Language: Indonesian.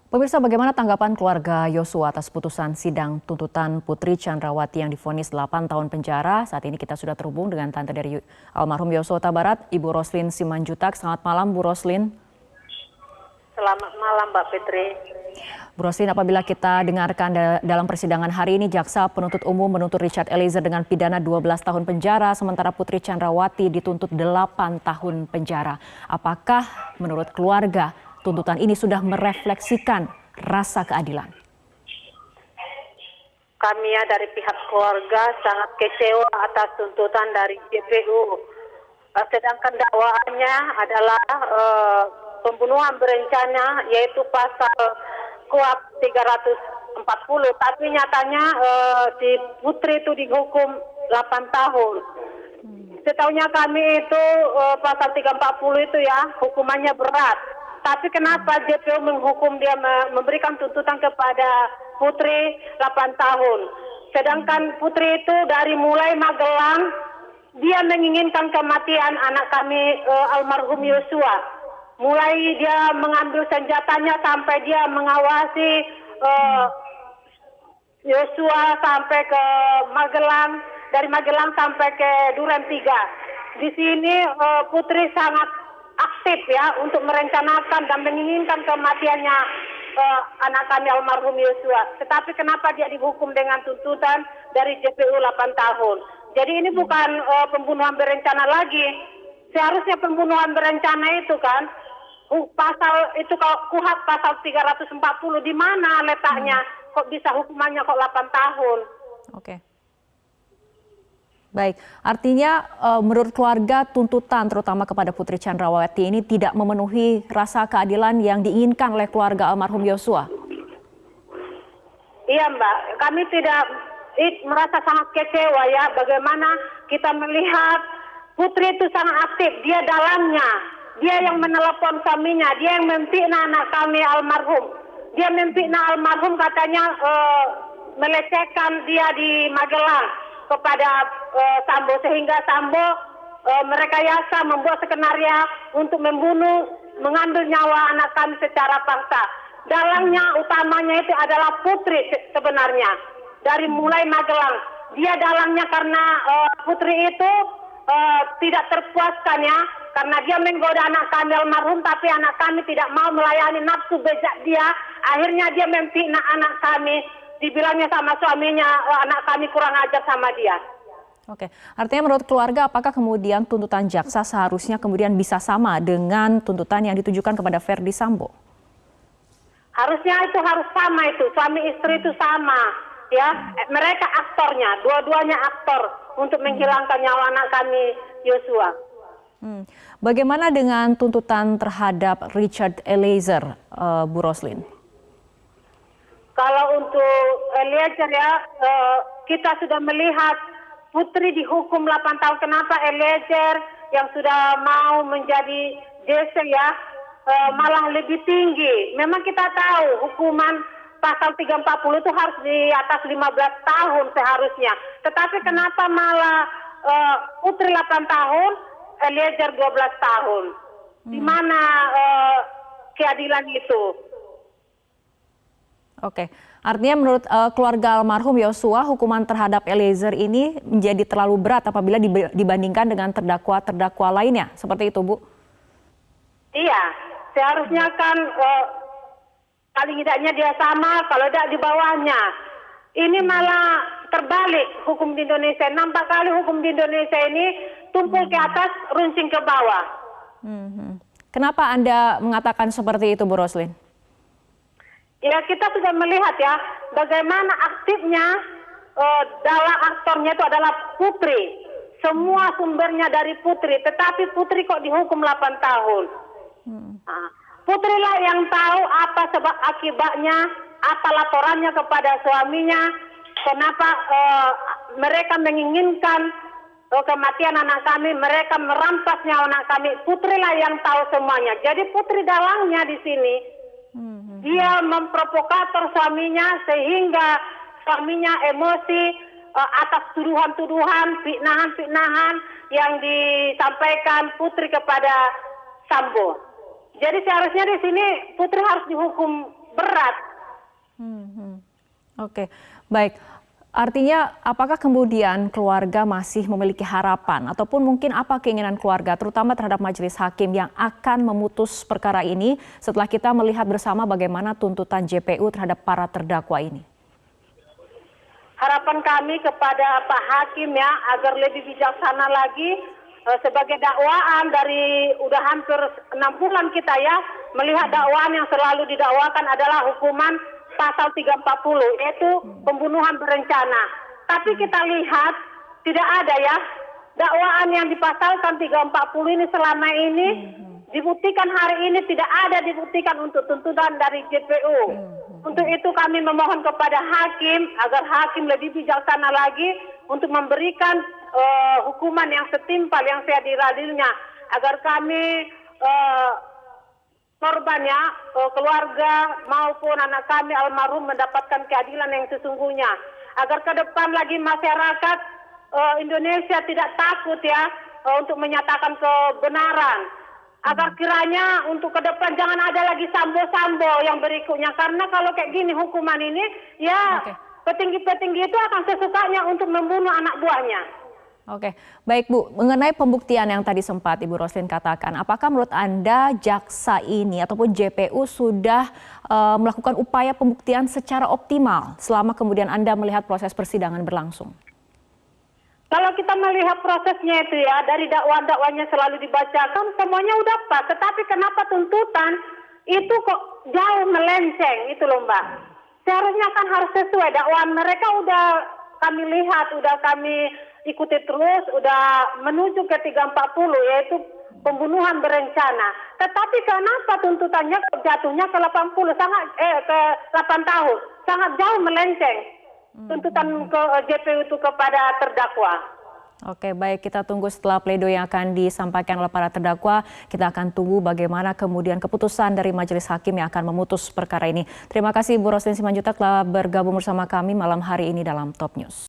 Pemirsa, bagaimana tanggapan keluarga Yosua atas putusan sidang tuntutan Putri Chandrawati yang divonis 8 tahun penjara? Saat ini kita sudah terhubung dengan tante dari almarhum Yosua Huta Barat, Ibu Roslin Simanjutak. Selamat malam, Bu Roslin. Selamat malam, Mbak Fitri. Bu Roslin, apabila kita dengarkan dalam persidangan hari ini, jaksa penuntut umum menuntut Richard Eliezer dengan pidana 12 tahun penjara, sementara Putri Chandrawati dituntut 8 tahun penjara. Apakah menurut keluarga tuntutan ini sudah merefleksikan rasa keadilan? Kami dari pihak keluarga sangat kecewa atas tuntutan dari JPU. Sedangkan dakwaannya adalah pembunuhan berencana, yaitu pasal KUHP 340. Tapi nyatanya si Putri itu dihukum 8 tahun. Setahunya kami itu pasal 340 itu ya hukumannya berat. Tapi kenapa JPU menghukum dia, memberikan tuntutan kepada Putri 8 tahun. Sedangkan Putri itu dari mulai Magelang, dia menginginkan kematian anak kami almarhum Yosua. Mulai dia mengambil senjatanya sampai dia mengawasi Yosua sampai ke Magelang, dari Magelang sampai ke Duren 3. Di sini Putri sangat aktif ya untuk merencanakan dan menginginkan kematiannya anak kami almarhum Yosua. Tetapi kenapa dia dihukum dengan tuntutan dari JPU 8 tahun? Jadi ini bukan pembunuhan berencana lagi. Seharusnya pembunuhan berencana itu kan pasal itu kalau KUHP pasal 340, di mana letaknya? Kok bisa hukumannya kok 8 tahun? Oke. Baik, artinya menurut keluarga tuntutan terutama kepada Putri Chandrawati ini tidak memenuhi rasa keadilan yang diinginkan oleh keluarga almarhum Yosua. Iya Mbak, kami tidak merasa sangat kecewa ya bagaimana kita melihat Putri itu sangat aktif, dia dalamnya, dia yang menelepon suaminya, dia yang memfitnah anak kami almarhum. Dia memfitnah almarhum katanya melecehkan dia di Magelang kepada Sambo, sehingga Sambo merekayasa membuat skenario untuk membunuh, mengambil nyawa anak kami secara paksa. Dalangnya utamanya itu adalah Putri sebenarnya, dari mulai Magelang. Dia dalangnya karena Putri itu tidak terpuaskan ya, karena dia menggoda anak kami almarhum, tapi anak kami tidak mau melayani nafsu bejat dia. Akhirnya dia memfitnah anak kami. Dibilangnya sama suaminya, anak kami kurang ajar sama dia. Oke, artinya menurut keluarga apakah kemudian tuntutan jaksa seharusnya kemudian bisa sama dengan tuntutan yang ditujukan kepada Verdi Sambo? Harusnya itu harus sama itu, suami istri itu sama. Ya, mereka aktornya, dua-duanya aktor untuk menghilangkan nyawa anak kami Yosua. Bagaimana dengan tuntutan terhadap Richard Eliezer, Bu Roslin? Kalau untuk Eliezer ya, kita sudah melihat Putri dihukum 8 tahun. Kenapa Eliezer yang sudah mau menjadi DC ya, malah lebih tinggi? Memang kita tahu hukuman pasal 340 itu harus di atas 15 tahun seharusnya. Tetapi kenapa malah Putri 8 tahun, Eliezer 12 tahun? Di mana keadilan itu? Oke, artinya menurut keluarga almarhum Yosua, hukuman terhadap Eliezer ini menjadi terlalu berat apabila dibandingkan dengan terdakwa-terdakwa lainnya, seperti itu, Bu? Iya, seharusnya kan paling tidaknya dia sama, kalau tidak di bawahnya. Ini malah terbalik hukum di Indonesia. Nampak kali hukum di Indonesia ini tumpul ke atas, runcing ke bawah. Kenapa Anda mengatakan seperti itu, Bu Roslin? Ya, kita sudah melihat ya bagaimana aktifnya dalam aktornya itu adalah Putri. Semua sumbernya dari Putri, tetapi Putri kok dihukum 8 tahun. Putri lah yang tahu apa sebab akibatnya, apa laporannya kepada suaminya, kenapa mereka menginginkan kematian anak kami, mereka merampas nyawa anak kami. Putri lah yang tahu semuanya. Jadi Putri dalangnya di sini. Dia memprovokator suaminya sehingga suaminya emosi atas tuduhan-tuduhan, fitnahan-fitnahan yang disampaikan Putri kepada Sambo. Jadi seharusnya di sini Putri harus dihukum 12 berat. Oke, baik. Artinya apakah kemudian keluarga masih memiliki harapan ataupun mungkin apa keinginan keluarga terutama terhadap majelis hakim yang akan memutus perkara ini setelah kita melihat bersama bagaimana tuntutan JPU terhadap para terdakwa ini? Harapan kami kepada Pak Hakim ya agar lebih bijaksana lagi sebagai dakwaan dari udah hampir 6 bulan kita ya melihat dakwaan yang selalu didakwakan adalah hukuman pasal 340 yaitu pembunuhan berencana. Tapi kita lihat tidak ada ya dakwaan yang dipasalkan 340 ini selama ini dibuktikan hari ini tidak ada dibuktikan untuk tuntutan dari JPU. Untuk itu kami memohon kepada hakim agar hakim lebih bijaksana lagi untuk memberikan hukuman yang setimpal yang seadil-adilnya agar kami korbannya, keluarga maupun anak kami almarhum mendapatkan keadilan yang sesungguhnya. Agar ke depan lagi masyarakat Indonesia tidak takut ya untuk menyatakan kebenaran. Agar kiranya untuk ke depan jangan ada lagi sambo-sambo yang berikutnya. Karena kalau kayak gini hukuman ini ya petinggi-petinggi itu akan sesukanya untuk membunuh anak buahnya. Oke, baik Bu. Mengenai pembuktian yang tadi sempat Ibu Roslin katakan, apakah menurut Anda jaksa ini ataupun JPU sudah melakukan upaya pembuktian secara optimal selama kemudian Anda melihat proses persidangan berlangsung? Kalau kita melihat prosesnya itu ya, dari dakwaan-dakwaannya selalu dibacakan, semuanya udah pas. Tetapi kenapa tuntutan itu kok jauh melenceng, itu loh Mbak. Seharusnya kan harus sesuai dakwaan mereka udah kami lihat, udah kami ikuti terus, udah menuju ke 340 yaitu pembunuhan berencana. Tetapi kenapa tuntutannya jatuhnya ke 80 ke 8 tahun, sangat jauh melenceng tuntutan ke JPU itu kepada terdakwa. Oke, baik, kita tunggu setelah pledoi yang akan disampaikan oleh para terdakwa. Kita akan tunggu bagaimana kemudian keputusan dari majelis hakim yang akan memutus perkara ini. Terima kasih Bu Roslin Simanjuntak telah bergabung bersama kami malam hari ini dalam Top News.